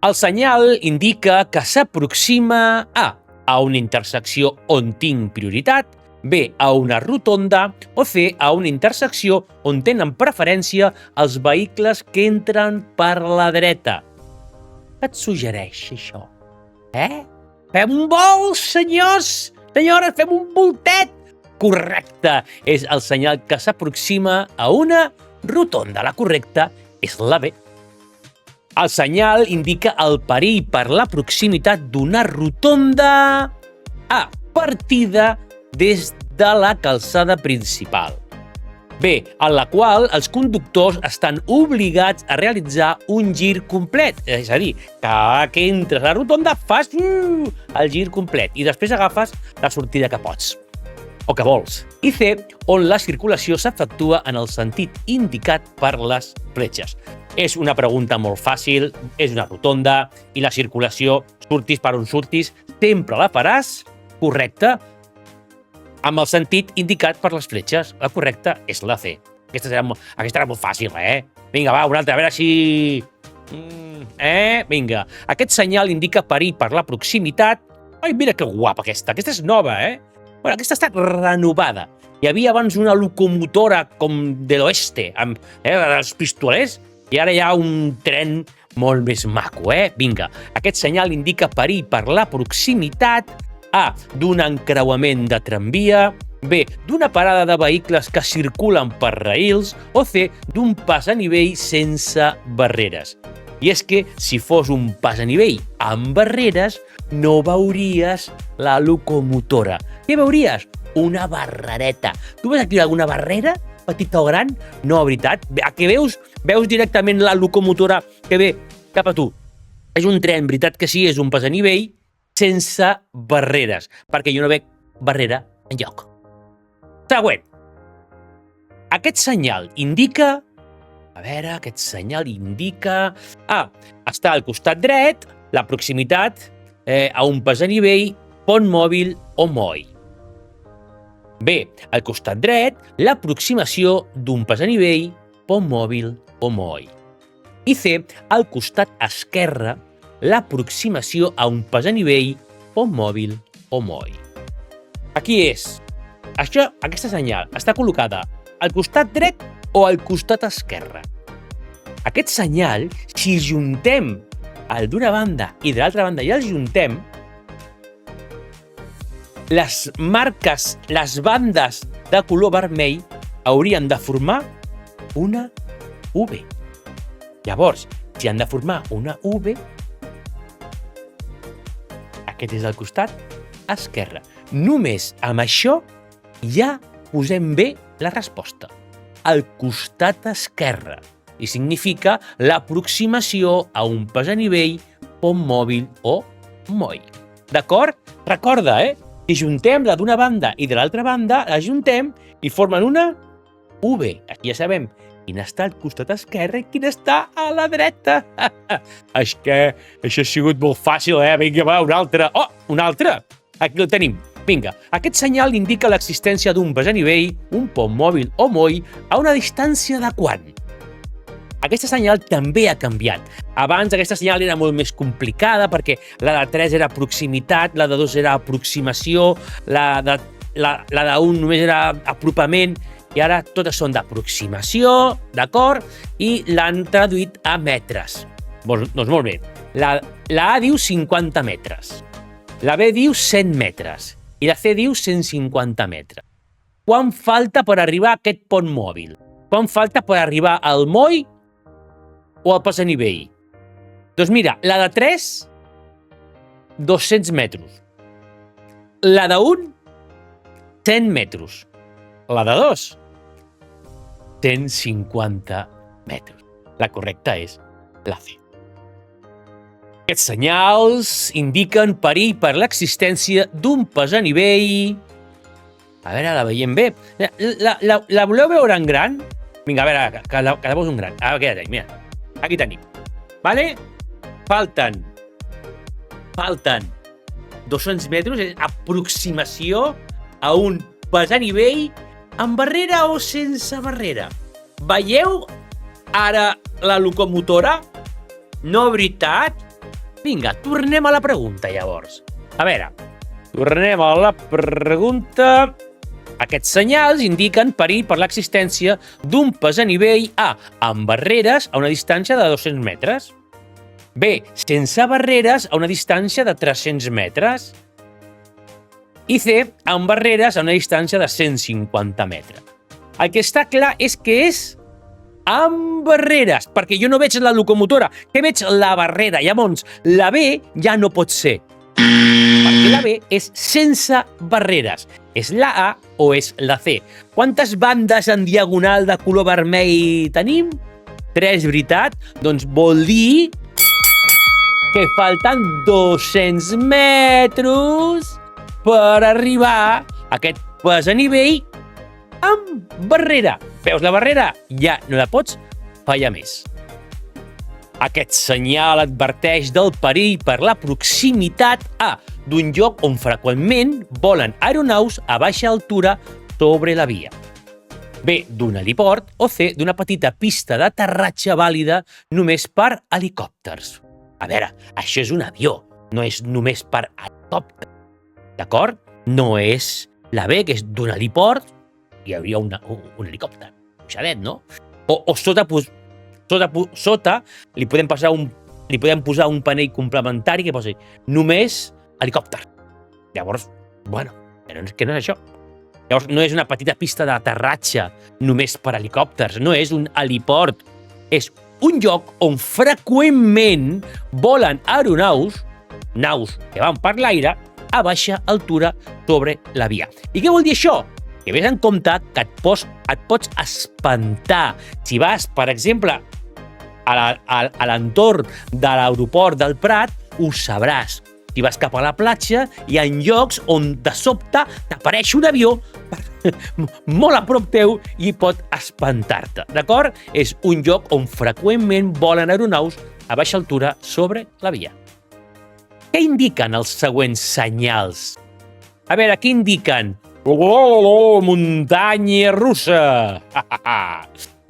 El senyal indica que s'aproxima a una intersecció on tinc prioritat, B, a una rotonda, o C, a una intersecció on tenen preferència els vehicles que entren per la dreta. Què et suggereix, això? Fem un vol, senyors! Senyores, fem un voltet! Correcte! És el senyal que s'aproxima a una rotonda. La correcta és la B. El senyal indica el perill per la proximitat d'una rotonda A, partida des de la calçada principal. B, en la qual els conductors estan obligats a realitzar un gir complet. És a dir, cada que entres a la rotonda fas el gir complet i després agafes la sortida que pots o que vols. I C, on la circulació s'efectua en el sentit indicat per les fletxes. És una pregunta molt fàcil, és una rotonda i la circulació, surtis per on surtis, sempre la faràs correcta amb el sentit indicat per les fletxes. La correcta és la C. Aquesta era molt fàcil, Vinga, va, una altra, a veure si... Vinga. Aquest senyal indica perill per la proximitat. Ai, mira que guapa aquesta. Aquesta és nova, Bueno, aquesta ha estat renovada. Hi havia abans una locomotora com de l'oeste, amb els pistolers, i ara hi ha un tren molt més maco, Vinga. Aquest senyal indica perill per la proximitat A, d'un encreuament de tramvia, B, d'una parada de vehicles que circulen per raïls, o C, d'un pas a nivell sense barreres. I és que, si fos un pas a nivell amb barreres, no veuries la locomotora. Què veuries? Una barrereta. Tu veus aquí alguna barrera, petita o gran? No, veritat. A què veus? Veus directament la locomotora que ve cap a tu. És un tren, veritat que sí, és un pas a nivell, sense barreres, perquè jo no veig barrera enlloc. Següent. Aquest senyal indica... A veure, aquest senyal indica... A, està al costat dret, la proximitat a un pas a nivell, pont mòbil o moll. B, al costat dret, l'aproximació d'un pas a nivell, pont mòbil o moll. I C, al costat esquerre, l'aproximació a un pas a nivell, pont mòbil o moll. Aquí és. Aquesta senyal està col·locada al costat dret o al costat esquerre. Aquest senyal, si juntem el d'una banda i de l'altra banda i els juntem, les marques, les bandes de color vermell haurien de formar una V. Llavors, si han de formar una V, aquest és el costat esquerre. Només amb això ja posem bé la resposta. Al costat esquerre. I significa l'aproximació a un pas a nivell, pont mòbil o moll. D'acord? Recorda, Si juntem la d'una banda i de l'altra banda, la juntem i formen una V. Aquí ja sabem quin està al costat esquerre i quin està a la dreta. És que això ha sigut molt fàcil, Vinga, va, una altra. Oh, una altra! Aquí el tenim. Vinga, aquest senyal indica l'existència d'un pas a nivell, un pont mòbil o moll, a una distància de quant? Aquesta senyal també ha canviat. Abans aquesta senyal era molt més complicada perquè la de 3 era proximitat, la de 2 era aproximació, la de 1 només era apropament, i ara totes són d'aproximació, d'acord? I l'han traduït a metres. Doncs molt bé. La A diu 50 metres, la B diu 100 metres i la C diu 150 metres. Quant falta per arribar a aquest pont mòbil? Quant falta per arribar al moll o al pas a nivell? Doncs mira, la de 3, 200 metres. La de 1, 100 metres. La de 2, 150 metres. La correcta és la C. Aquests senyals indiquen perill per l'existència d'un pas a nivell. A veure, la veiem bé. La voleu veure en gran? Vinga, a veure, que la veus en gran. Aquí la tenim, mira. Aquí tenim. Vale? Falten 200 metres, és aproximació a un pas a nivell amb barrera o sense barrera. Veieu ara la locomotora? No, veritat? Vinga, tornem a la pregunta, llavors. A veure, tornem a la pregunta. Aquests senyals indiquen perill per l'existència d'un pas a nivell A, amb barreres a una distància de 200 metres. B, sense barreres a una distància de 300 metres. I C, amb barreres a una distància de 150 metres. El que està clar és que és amb barreres, perquè jo no veig la locomotora, que veig la barrera. Llavors, la B ja no pot ser, perquè la B és sense barreres. És la A o és la C. Quantes bandes en diagonal de color vermell tenim? 3, veritat? Doncs vol dir que falten 200 metres per arribar a aquest pas a nivell amb barrera. Veus la barrera? Ja no la pots fallar més. Aquest senyal adverteix del perill per la proximitat A, d'un lloc on freqüentment volen aeronaus a baixa altura sobre la via. B, d'un heliport, o C, d'una petita pista d'aterratge vàlida només per helicòpters. A veure, això és un avió, no és només per helicòpters, d'acord? No és la B, que és d'un heliport, hi hauria un helicòpter, pujadet, no? O sota li podem posar un panell complementari que posi només helicòpter. Llavors, bueno, però és que no és això. Llavors, no és una petita pista d'aterratge només per helicòpters, no és un heliport. És un lloc on freqüentment volen aeronaus, naus que van per l'aire, a baixa altura sobre la via. I què vol dir això? Que vés en compte que et pots espantar. Si vas, per exemple, a l'entorn de l'aeroport del Prat, ho sabràs. Si vas cap a la platja, hi ha llocs on de sobte t'apareix un avió molt a prop teu i pot espantar-te, d'acord? És un lloc on freqüentment volen aeronaus a baixa altura sobre la via. Què indiquen els següents senyals? A veure, què indiquen? Muntanya russa!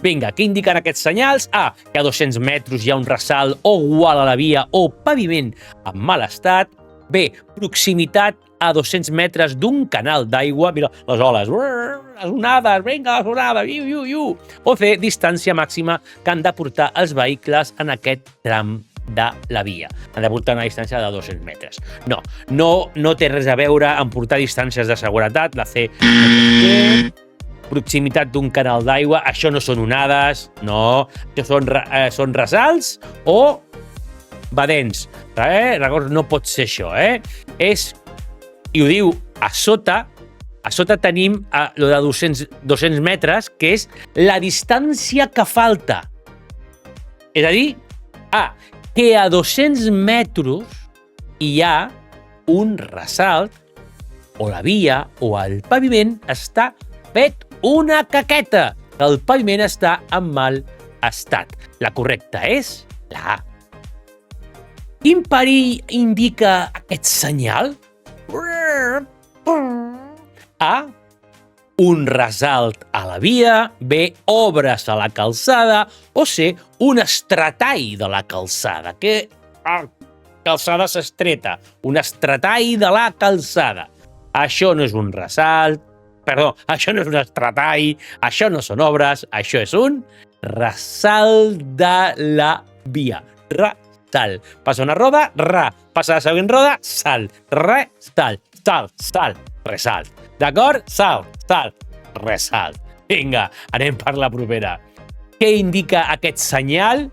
Vinga, què indiquen aquests senyals? A, que a 200 metres hi ha un ressalt o gual a la via o paviment en mal estat. B, proximitat a 200 metres d'un canal d'aigua. Mira, les oles. Les onades, vinga, les onades. O C, distància màxima que han de portar els vehicles en aquest tram de la via. Han de portar una distància de 200 metres. No té res a veure amb portar distàncies de seguretat. La C, proximitat d'un canal d'aigua, això no són onades, no, això són ressalts o badents. No pot ser això, i ho diu a sota tenim lo de 200 metres, que és la distància que falta. És a dir, que a 200 metres hi ha un ressalt, o la via o el paviment està fet una caqueta, que el paviment està en mal estat. La correcta és la A. Quin perill indica aquest senyal? A, un ressalt a la via. B, obres a la calçada. O C, un estretall de la calçada. Que calçada s'estreta. Un estretall de la calçada. Això no és un ressalt. Perdó, això no és un estretall, això no són obres, això és un ressalt de la via. Ressalt. Passa una roda, passa la següent roda, salt. Salt, ressalt. D'acord? Salt, ressalt. Vinga, anem per la propera. Què indica aquest senyal?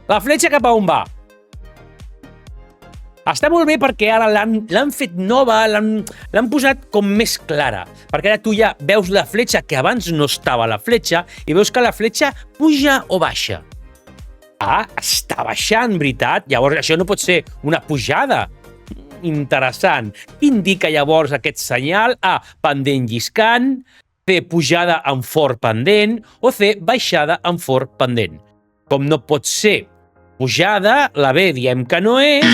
La fletxa cap a on va? Està molt bé perquè ara l'han fet nova, l'han posat com més clara. Perquè ara tu ja veus la fletxa, que abans no estava la fletxa, i veus que la fletxa puja o baixa. Està baixant, veritat? Llavors això no pot ser una pujada. Interessant. Indica llavors aquest senyal? A, pendent lliscant. B, pujada amb fort pendent. O C, baixada amb fort pendent. Com no pot ser pujada, la B diem que no és,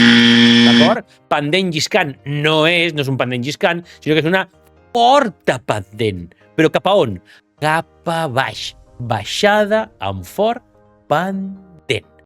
d'acord? Pendent lliscant no és un pendent lliscant, sinó que és una forta pendent. Però cap a on? Cap a baix. Baixada amb fort pendent.